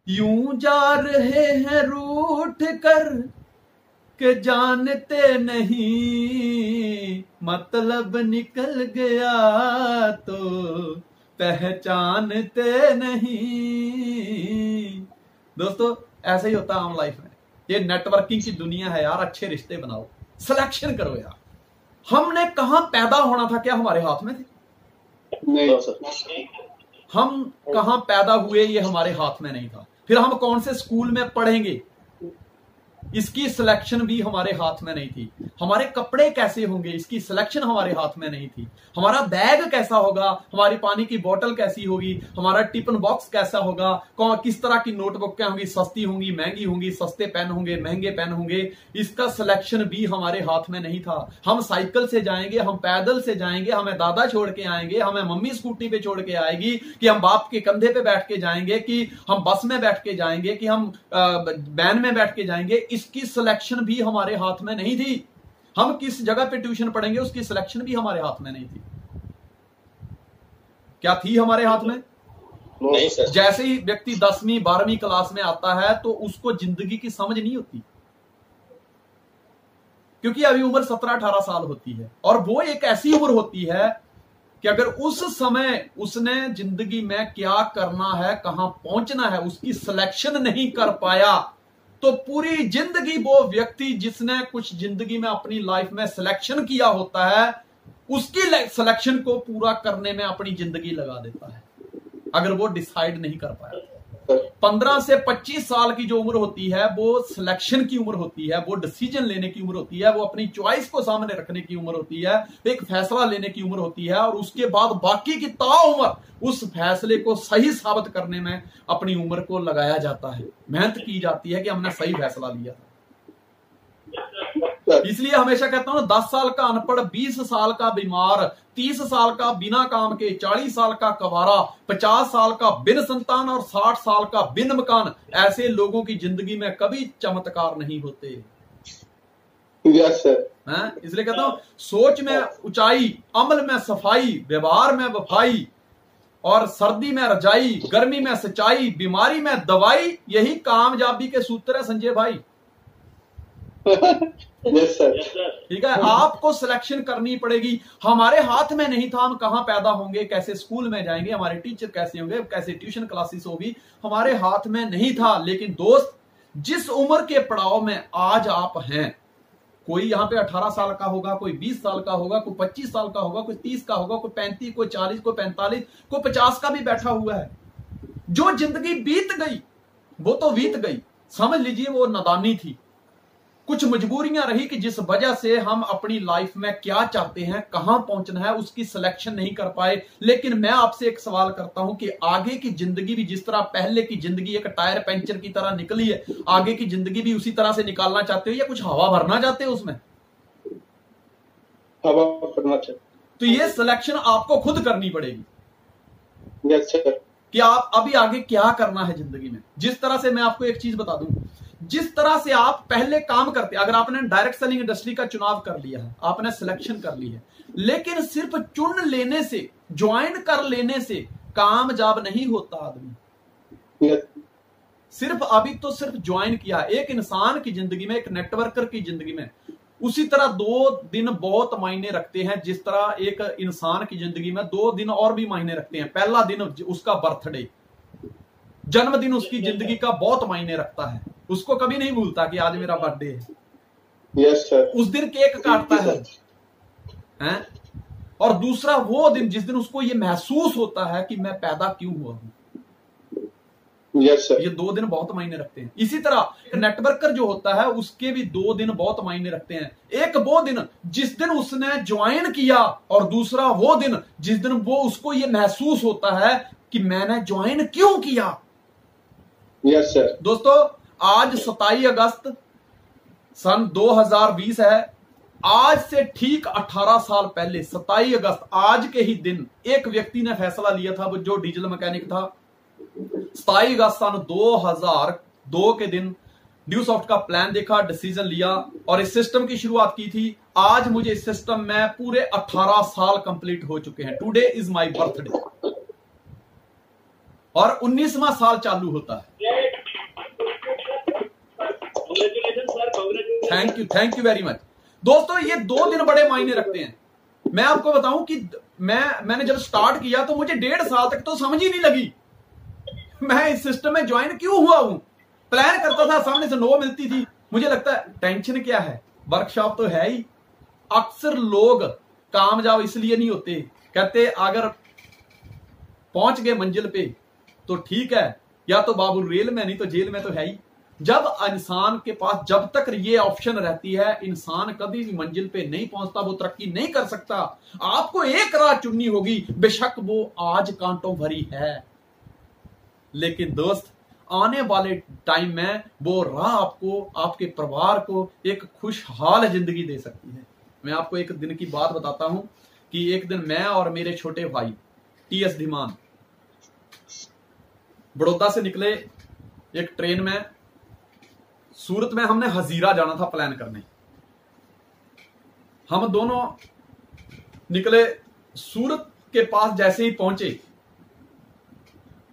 यूं जा रहे हैं रूठ कर के जानते नहीं, मतलब निकल गया तो पहचानते नहीं। दोस्तों ऐसा ही होता है आम लाइफ में। ये नेटवर्किंग की दुनिया है यार। अच्छे रिश्ते बनाओ, सिलेक्शन करो यार। हमने कहां पैदा होना था, क्या हमारे हाथ में थे? नहीं सर। हम कहां पैदा हुए ये हमारे हाथ में नहीं था। फिर हम कौन से स्कूल में पढ़ेंगे इसकी सिलेक्शन भी हमारे हाथ में नहीं थी। हमारे कपड़े कैसे होंगे इसकी सिलेक्शन हमारे हाथ में नहीं थी। हमारा बैग कैसा होगा, हमारी पानी की बोतल कैसी होगी, हमारा टिफिन बॉक्स कैसा होगा, किस तरह की नोटबुक क्या होंगी, सस्ती होंगी महंगी होंगी, सस्ते पेन होंगे महंगे पेन होंगे, इसका सिलेक्शन भी हमारे हाथ में नहीं था। हम साइकिल से जाएंगे, हम पैदल से जाएंगे, हमें दादा छोड़ के आएंगे, हमें मम्मी स्कूटी पे छोड़ के आएगी, कि हम बाप के कंधे पे बैठ के जाएंगे, कि हम बस में बैठ के जाएंगे, कि हम वैन में बैठ के जाएंगे, इसकी सिलेक्शन भी हमारे हाथ में नहीं थी। हम किस जगह पे ट्यूशन पढ़ेंगे उसकी सिलेक्शन भी हमारे हाथ में नहीं थी। क्या थी हमारे हाथ में? नहीं सर। जैसे ही व्यक्ति 10वीं 12वीं क्लास में आता है तो उसको जिंदगी की समझ नहीं होती, क्योंकि अभी उम्र 17-18 साल होती है। और वो एक ऐसी उम्र होती है कि अगर उस समय उसने जिंदगी में क्या करना है, कहां पहुंचना है, उसकी सिलेक्शन नहीं कर पाया तो पूरी जिंदगी वो व्यक्ति जिसने कुछ जिंदगी में अपनी लाइफ में सिलेक्शन किया होता है उसकी सिलेक्शन को पूरा करने में अपनी जिंदगी लगा देता है, अगर वो डिसाइड नहीं कर पाया। 15 से 25 साल की जो उम्र होती है वो सिलेक्शन की उम्र होती है, वो डिसीजन लेने की उम्र होती है, वो अपनी चॉइस को सामने रखने की उम्र होती है, एक फैसला लेने की उम्र होती है। और उसके बाद बाकी की ताउम्र उस फैसले को सही साबित करने में अपनी उम्र को लगाया जाता है, मेहनत की जाती है कि हमने सही फैसला लिया था। इसलिए हमेशा कहता हूं 10 साल का अनपढ़, 20 साल का बीमार, 30 साल का बिना काम के, 40 साल का कवारा, 50 साल का बिन संतान और 60 साल का बिन मकान, ऐसे लोगों की जिंदगी में कभी चमत्कार नहीं होते। Yes sir. इसलिए कहता हूं सोच में ऊंचाई, अमल में सफाई, व्यवहार में वफाई, और सर्दी में रजाई, गर्मी में सच्चाई, बीमारी में दवाई, यही कामयाबी के सूत्र है संजय भाई। Yes sir. ठीक है, आपको सिलेक्शन करनी पड़ेगी। हमारे हाथ में नहीं था हम कहां पैदा होंगे, कैसे स्कूल में जाएंगे, हमारे टीचर कैसे होंगे, कैसे ट्यूशन क्लासेस होगी, हमारे हाथ में नहीं था। लेकिन दोस्त, जिस उम्र के पड़ाव में आज आप हैं, कोई यहां पे 18 साल का होगा, कोई 20 साल का होगा, कोई 25 साल का होगा, कोई 30 का होगा, कोई 35, कोई 40, कोई 45, कोई 50 का भी बैठा हुआ है। जो जिंदगी बीत गई वो तो बीत गई, समझ लीजिए वो नादानी थी, कुछ मजबूरियां रही कि जिस वजह से हम अपनी लाइफ में क्या चाहते हैं, कहां पहुंचना है, उसकी सिलेक्शन नहीं कर पाए। लेकिन मैं आपसे एक सवाल करता हूं कि आगे की जिंदगी भी जिस तरह पहले की जिंदगी एक टायर पंचर की तरह निकली है, आगे की जिंदगी भी उसी तरह से निकालना चाहते हो या कुछ हवा भरना चाहते हो उसमें? हवा भरना चाहते। तो ये सिलेक्शन आपको खुद करनी पड़ेगी। Yes sir. कि आप अभी आगे क्या करना है जिंदगी में। जिस तरह से मैं आपको एक चीज बता दूं, जिस तरह से आप पहले काम करते, अगर आपने डायरेक्ट सेलिंग इंडस्ट्री का चुनाव कर लिया है, आपने सिलेक्शन कर ली है, लेकिन सिर्फ चुन लेने से, ज्वाइन कर लेने से कामयाब नहीं होता आदमी। यस। सिर्फ अभी तो सिर्फ ज्वाइन किया। एक इंसान की जिंदगी में, एक नेटवर्कर की जिंदगी में उसी तरह 2 दिन बहुत मायने रखते हैं, जिस तरह एक इंसान की जिंदगी में 2 दिन और भी मायने रखते हैं। पहला दिन उसका बर्थडे, जन्मदिन उसकी जिंदगी का बहुत मायने रखता है, उसको कभी नहीं भूलता कि आज मेरा बर्थडे है। Yes sir. उस दिन केक काटता है। और दूसरा वो दिन जिस दिन उसको ये महसूस होता है कि मैं पैदा क्यों हुआ हूं। Yes sir. ये 2 दिन बहुत मायने रखते हैं। इसी तरह नेटवर्कर जो होता है उसके भी 2 दिन बहुत मायने रखते हैं। एक वो दिन जिस दिन उसने ज्वाइन किया, और दूसरा वो दिन जिस दिन वो उसको ये महसूस होता है कि मैंने ज्वाइन क्यों किया। Yes sir. दोस्तों, आज 27 अगस्त सन 2020 है। आज से ठीक 18 साल पहले 27 अगस्त आज के ही दिन एक व्यक्ति ने फैसला लिया था, वो जो डीजल मैकेनिक था। 27 अगस्त सन 2002 के दिन ड्यूसॉफ्ट का प्लान देखा, डिसीजन लिया और इस सिस्टम की शुरुआत की थी। आज मुझे इस सिस्टम में पूरे 18 साल कंप्लीट हो चुके हैं। टुडे इज माय बर्थडे और 19वां साल चालू होता है। Thank you very much. दोस्तों ये 2 दिन बड़े मायने रखते हैं। मैं आपको बताऊं कि मैंने जब स्टार्ट किया तो मुझे 1.5 साल तक तो समझ ही नहीं लगी मैं इस सिस्टम में ज्वाइन क्यों हुआ हूं। प्लान करता था, सामने से नो मिलती थी, मुझे लगता है टेंशन क्या है, वर्कशॉप तो है ही। अक्सर लोग कामयाब इसलिए नहीं होते, कहते अगर पहुंच गए मंजिल पे तो ठीक है, या तो बाबू रेल में, नहीं तो जेल में तो है ही। जब इंसान के पास जब तक ये ऑप्शन रहती है, इंसान कभी भी मंजिल पे नहीं पहुंचता, वो तरक्की नहीं कर सकता। आपको एक राह चुननी होगी, बेशक वो आज कांटों भरी है, लेकिन दोस्त आने वाले टाइम में वो राह आपको, आपके परिवार को एक खुशहाल जिंदगी दे सकती है। मैं आपको एक दिन की बात बताता हूं कि एक दिन मैं और मेरे छोटे भाई टीएस धीमान बड़ौदा से निकले एक ट्रेन में। सूरत में हमने हजीरा जाना था प्लान करने। हम दोनों निकले, सूरत के पास जैसे ही पहुंचे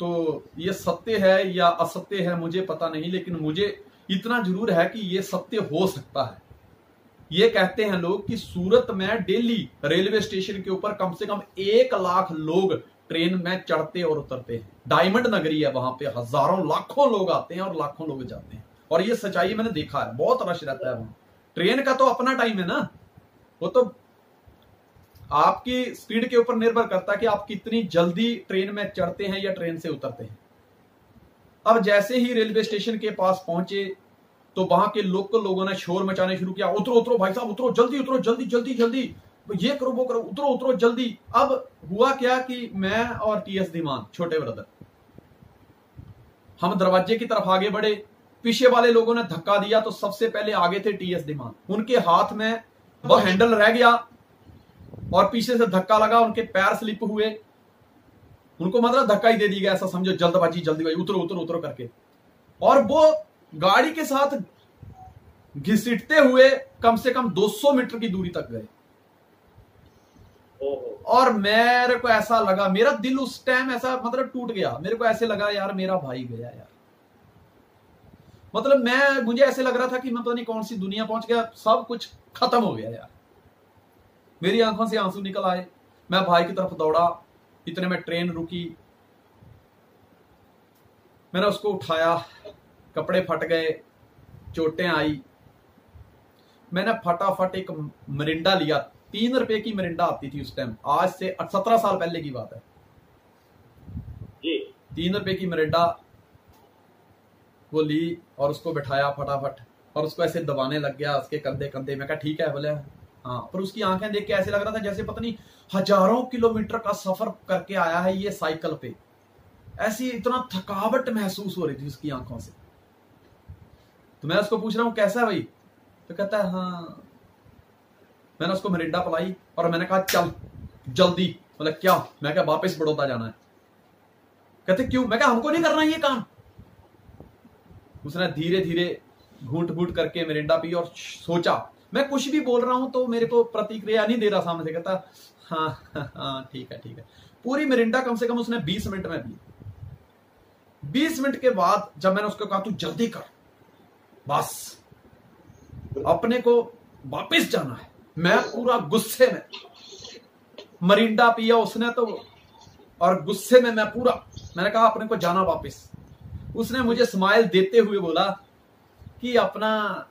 तो ये सत्य है या असत्य है मुझे पता नहीं, लेकिन मुझे इतना जरूर है कि ये सत्य हो सकता है। ये कहते हैं लोग कि सूरत में डेली रेलवे स्टेशन के ऊपर कम से कम 1 लाख लोग ट्रेन में चढ़ते और उतरते हैं। डायमंड नगरी है, वहां पे हजारों लाखों लोग आते हैं और लाखों लोग जाते हैं, और ये सच्चाई मैंने देखा है, बहुत रश रहता है वहां। ट्रेन का तो अपना टाइम है ना, वो तो आपकी स्पीड के ऊपर निर्भर करता है कि आप कितनी जल्दी ट्रेन में चढ़ते हैं या ट्रेन से उतरते हैं। अब जैसे ही रेलवे स्टेशन के पास पहुंचे तो वहां के लोकल लोगों ने शोर मचाने शुरू किया, उतरो उतरो भाई साहब, उतरो जल्दी, उतरो जल्दी जल्दी जल्दी, ये करो वो करो, उतरो उतरो जल्दी। अब हुआ क्या कि मैं और टीएस धीमान छोटे ब्रदर हम दरवाजे की तरफ आगे बढ़े, पीछे वाले लोगों ने धक्का दिया तो सबसे पहले आगे थे टीएस धीमान। उनके हाथ में वो हैंडल रह गया और पीछे से धक्का लगा, उनके पैर स्लिप हुए, उनको मतलब धक्का ही दे दी गया, ऐसा समझो जल्दबाजी जल्दीबाजी, उतरो उतरो उतरो करके। और वो गाड़ी के साथ घिसटते हुए कम से कम 200 मीटर की दूरी तक गए। और मेरे को ऐसा लगा, मेरा दिल उस टाइम ऐसा मतलब टूट गया, मेरे को ऐसे लगा यार मेरा भाई गया यार। मतलब मुझे ऐसे लग रहा था कि मैं पता नहीं कौन सी दुनिया पहुंच गया, सब कुछ खत्म हो गया यार। मेरी आंखों से आंसू निकल आए, मैं भाई की तरफ दौड़ा, इतने में ट्रेन रुकी, मैंने उसको उठाया, कपड़े फट गए, चोटें आई, मैंने फटाफट एक मिरिंडा लिया, 3 रुपए की मिरिंडा आती थी उस टाइम, आज से 17 साल पहले की बात है जी। 3 रुपए की मिरिंडा वो ली और उसको बिठाया फटाफट, और उसको ऐसे दबाने लग गया उसके कंधे कंधे। मैं कहा ठीक है, बोले हाँ। पर उसकी आंखें देख के ऐसे लग रहा था जैसे पता नहीं हजारों किलोमीटर का सफर करके आया है ये साइकिल पे, ऐसी इतना थकावट महसूस हो रही थी उसकी आंखों से। तो मैं उसको पूछ रहा हूं कैसा है भाई, तो कहता है हाँ। मैंने उसको मिरिंडा पिलाई और मैंने कहा चल जल्दी। बोला क्या? मैं कहा वापस बड़ौदा जाना है। कहते क्यों? मैं कहा हमको नहीं करना ये काम। उसने धीरे धीरे घूंट घूंट करके मिरिंडा पी और सोचा, मैं कुछ भी बोल रहा हूं तो मेरे को प्रतिक्रिया नहीं दे रहा सामने से। कहता हाँ हाँ ठीक है ठीक है। पूरी मिरिंडा कम से कम उसने 20 मिनट में पी। 20 मिनट के बाद जब मैंने उसको कहा तू जल्दी कर, बस अपने को वापस जाना है, मैं पूरा गुस्से में, मिरिंडा पिया उसने तो और गुस्से में मैं पूरा, मैंने कहा अपने को जाना वापस। उसने मुझे स्माइल देते हुए बोला कि अपना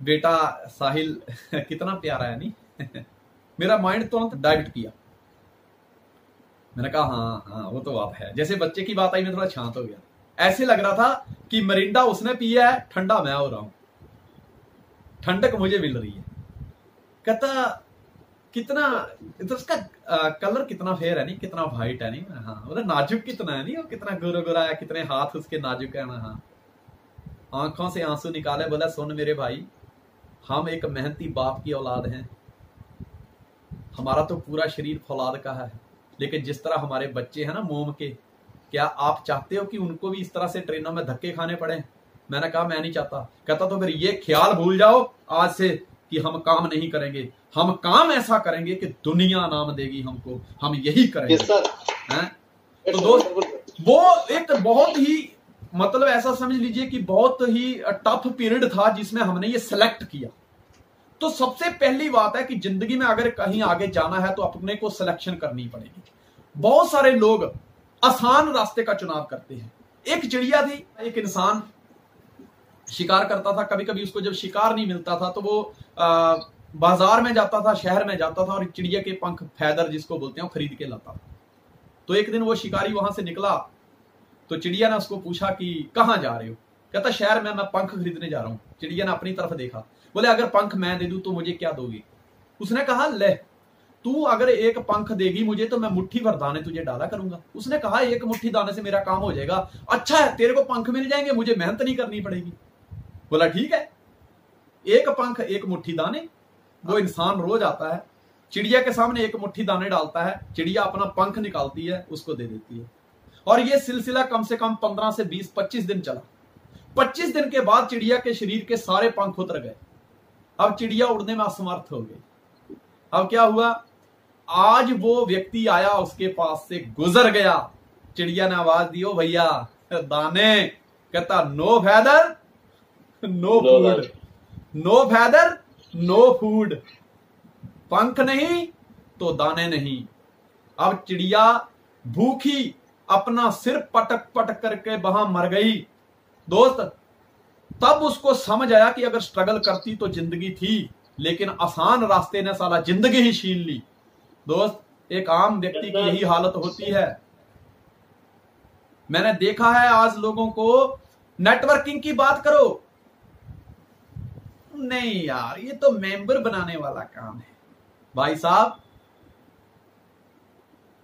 बेटा साहिल कितना प्यारा है नहीं। मेरा माइंड तुरंत डाइवर्ट किया। मैंने कहा हाँ हाँ वो तो बात है। जैसे बच्चे की बात आई मैं थोड़ा शांत हो गया। ऐसे लग रहा था कि मिरिंडा उसने पिया है, ठंडा मैं हो रहा हूं, ठंडक मुझे मिल रही है। कहता कितना तो उसका कलर कितना फेयर है नहीं, कितना वाइट है नहीं, हाँ मतलब नाजुक कितना है नहीं, वो कितना गोरा गोरा है, कितने हाथ उसके नाजुक है ना। हाँ आंखों से आंसू निकाले, बोला सुन मेरे भाई, हम एक मेहनती बाप की औलाद हैं, हमारा तो पूरा शरीर फौलाद का है, लेकिन जिस तरह हमारे बच्चे हैं ना मोम के, क्या आप चाहते हो कि उनको भी इस तरह से ट्रेनों में धक्के खाने पड़े? मैंने कहा मैं नहीं चाहता। कहता तो फिर ये ख्याल भूल जाओ आज से कि हम काम नहीं करेंगे, हम काम ऐसा करेंगे कि दुनिया नाम देगी हमको, हम यही करेंगे। तो दोस्त वो एक बहुत ही मतलब ऐसा समझ लीजिए कि बहुत ही टफ पीरियड था जिसमें हमने ये सिलेक्ट किया। तो सबसे पहली बात है कि जिंदगी में अगर कहीं आगे जाना है तो अपने को सिलेक्शन करनी पड़ेगी। बहुत सारे लोग आसान रास्ते का चुनाव करते हैं। एक चिड़िया थी, एक इंसान शिकार करता था, कभी कभी उसको जब शिकार नहीं मिलता था तो वो बाजार में जाता था, शहर में जाता था और चिड़िया के पंख, फैदर जिसको बोलते हैं, खरीद के लाता था। तो एक दिन वो शिकारी वहां से निकला तो चिड़िया ने उसको पूछा कि कहां जा रहे हो? कहता शहर में, मैं पंख खरीदने जा रहा हूं। चिड़िया ने अपनी तरफ देखा, बोले अगर पंख मैं दे दूं तो मुझे क्या दोगी? उसने कहा ले, तू अगर एक पंख देगी मुझे तो मैं मुट्ठी भर दाने तुझे डाला करूंगा। उसने कहा एक मुट्ठी दाने से मेरा काम हो जाएगा। अच्छा है, तेरे को पंख मिल जाएंगे, मुझे मेहनत नहीं करनी पड़ेगी। बोला ठीक है, एक पंख एक मुट्ठी दाने। वो इंसान रोज आता है, चिड़िया के सामने एक मुट्ठी दाने डालता है, चिड़िया अपना पंख निकालती है, उसको दे देती है। और ये सिलसिला कम से कम 15 से 20-25 दिन चला। 25 दिन के बाद चिड़िया के शरीर के सारे पंख उतर गए। अब चिड़िया उड़ने में असमर्थ हो गई। अब क्या हुआ? आज वो व्यक्ति आया, उसके पास से गुजर गया। चिड़िया ने आवाज दी, ओ भैया दाने। कहता no feather no food, no feather no food. पंख नहीं तो दाने नहीं। अब चिड़िया भूखी अपना सिर पटक पटक करके वहां मर गई। दोस्त, तब उसको समझ आया कि अगर स्ट्रगल करती तो जिंदगी थी, लेकिन आसान रास्ते ने साला जिंदगी ही छीन ली। दोस्त, एक आम व्यक्ति की यही हालत होती है। मैंने देखा है आज लोगों को, नेटवर्किंग की बात करो, नहीं यार ये तो मेंबर बनाने वाला काम है। भाई साहब,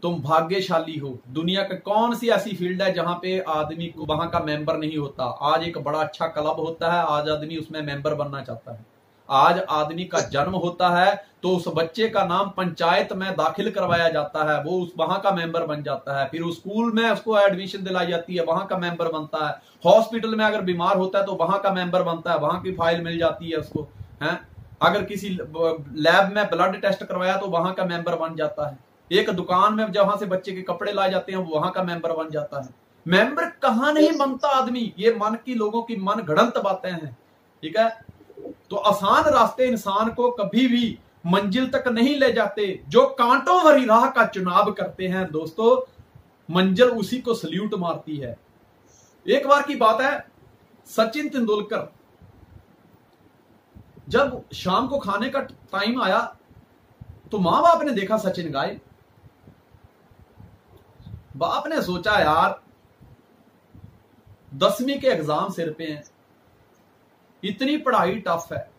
तुम भाग्यशाली हो। दुनिया का कौन सी ऐसी फील्ड है जहां पे आदमी को वहां का मेंबर नहीं होता? आज एक बड़ा अच्छा क्लब होता है, आज आदमी उसमें मेंबर बनना चाहता है। आज आदमी का जन्म होता है तो उस बच्चे का नाम पंचायत में दाखिल करवाया जाता है, वो उस वहां का मेंबर बन जाता है। फिर उस स्कूल में उसको एडमिशन दिलाई जाती है, वहां का मेंबर बनता है। हॉस्पिटल में अगर बीमार होता है तो वहां का मेंबर बनता है, वहां की फाइल मिल जाती है उसको, है। अगर किसी लैब में ब्लड टेस्ट करवाया तो वहां का मेंबर बन जाता है। एक दुकान में जहां से बच्चे के कपड़े लाए जाते हैं वहां का मेंबर बन जाता है। मेंबर कहां नहीं बनता आदमी, ये मन की लोगों की मन गढ़ंत बातें हैं, ठीक है। तो आसान रास्ते इंसान को कभी भी मंजिल तक नहीं ले जाते। जो कांटों भरी राह का चुनाव करते हैं दोस्तों, मंजिल उसी को सल्यूट मारती है। एक बार की बात है, सचिन तेंदुलकर जब शाम को खाने का टाइम आया तो मां बाप ने देखा सचिन गायब। बाप ने सोचा यार 10वीं के एग्जाम सिर पे हैं, इतनी पढ़ाई टफ है,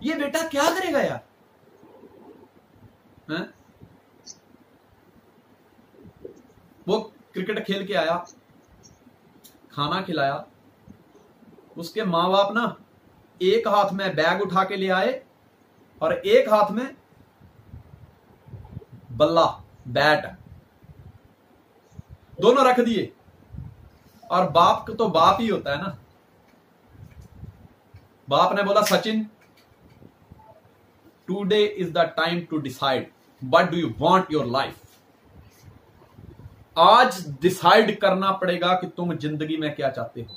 ये बेटा क्या करेगा यार, हैं? वो क्रिकेट खेल के आया, खाना खिलाया। उसके मां बाप ना एक हाथ में बैग उठा के ले आए और एक हाथ में बल्ला, बैट, दोनों रख दिए। और बाप तो बाप ही होता है ना। बाप ने बोला Sachin, today is the time to decide what do you want your life. आज डिसाइड करना पड़ेगा कि तुम जिंदगी में क्या चाहते हो।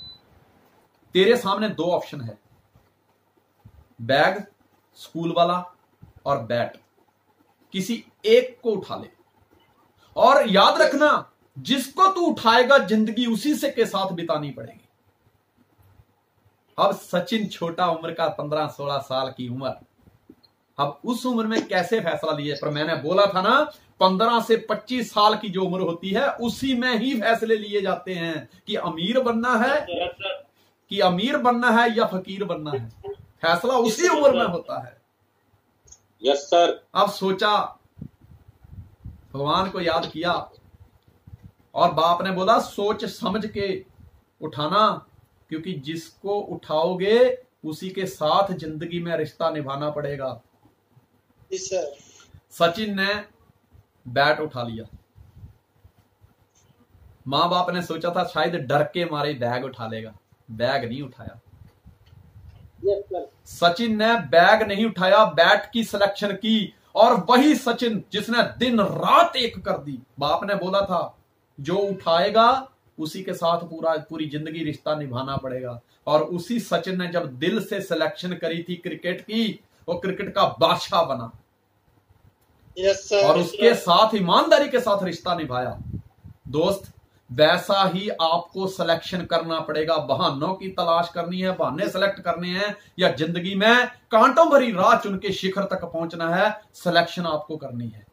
तेरे सामने 2 ऑप्शन है, बैग स्कूल वाला और बैट, किसी एक को उठा ले। और याद रखना, जिसको तू उठाएगा जिंदगी उसी से के साथ बितानी पड़ेगी। अब सचिन छोटा उम्र का 15-16 साल की उम्र, अब उस उम्र में कैसे फैसला लिए? पर मैंने बोला था ना, 15 से 25 साल की जो उम्र होती है उसी में ही फैसले लिए जाते हैं कि अमीर बनना है या फकीर बनना है। फैसला उसी उम्र में होता है। Yes sir. अब सोचा, भगवान को याद किया और बाप ने बोला सोच समझ के उठाना, क्योंकि जिसको उठाओगे उसी के साथ जिंदगी में रिश्ता निभाना पड़ेगा। सर। सचिन ने बैट उठा लिया। मां बाप ने सोचा था शायद डर के मारे बैग उठा लेगा, बैग नहीं उठाया। सचिन ने बैग नहीं उठाया, बैट की सिलेक्शन की, और वही सचिन जिसने दिन रात एक कर दी। बाप ने बोला था जो उठाएगा उसी के साथ पूरी जिंदगी रिश्ता निभाना पड़ेगा। और उसी सचिन ने जब दिल से सिलेक्शन करी थी क्रिकेट की, वो क्रिकेट का बादशाह बना। Yes sir. और उसके साथ ईमानदारी के साथ रिश्ता निभाया। दोस्त, वैसा ही आपको सिलेक्शन करना पड़ेगा। बहानों की तलाश करनी है, बहाने सेलेक्ट करने हैं, या जिंदगी में कांटों भरी राह चुन के शिखर तक पहुंचना है, सिलेक्शन आपको करनी है।